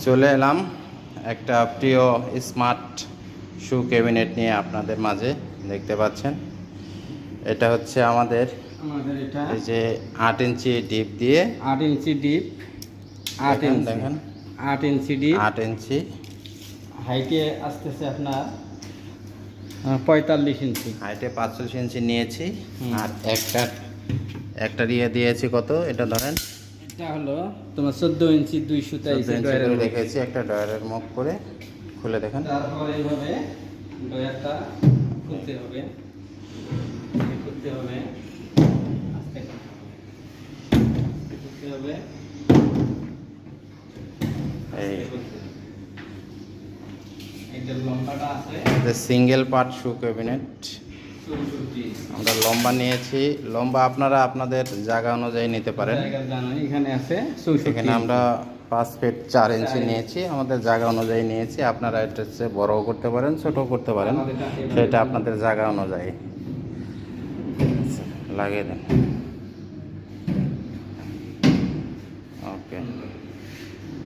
চলে এলাম একটা প্রিয় স্মার্ট শু ক্যাবিনেট নিয়ে আপনাদের মাঝে। দেখতে পাচ্ছেন এটা হচ্ছে আমাদের এটা এই যে 8 ইঞ্চি ডিপ দিয়ে 8 ইঞ্চি ডিপ, 8 দেখেন ইঞ্চি দেখেন 8 ইঞ্চি ডিপ, 8 ইঞ্চি হাইটে আসতেছে আপনার 45 ইঞ্চি, হাইটে 45 ইঞ্চি নিয়েছি। আর একটা দিয়েছি কত, এটা ধরেন এটা হলো তোমার 14 ইঞ্চি 223 ডয়ারের রেখেছি একটা ডয়ারের মুখ করে। খুলে দেখেন, তারপর এইভাবে ডয়ারটা খুলতে হবে, খুলতে হবে, আস্তে খুলতে হবে, এই এটা লম্বাটা আছে যে সিঙ্গেল পার্ট শু ক্যাবিনেট 64, আমরা লম্বা নিয়েছি। লম্বা আপনারা আপনাদের জায়গা অনুযায়ী নিতে পারেন। জায়গা জানো এখানে আছে 64, এখানে আমরা 5 ফিট 4 ইঞ্চি নিয়েছি, আমাদের জায়গা অনুযায়ী নিয়েছি। আপনারা এটা হচ্ছে বড়ও করতে পারেন, ছোটও করতে পারেন, সেটা আপনাদের জায়গা অনুযায়ী। লাগিয়ে দেন। ওকে।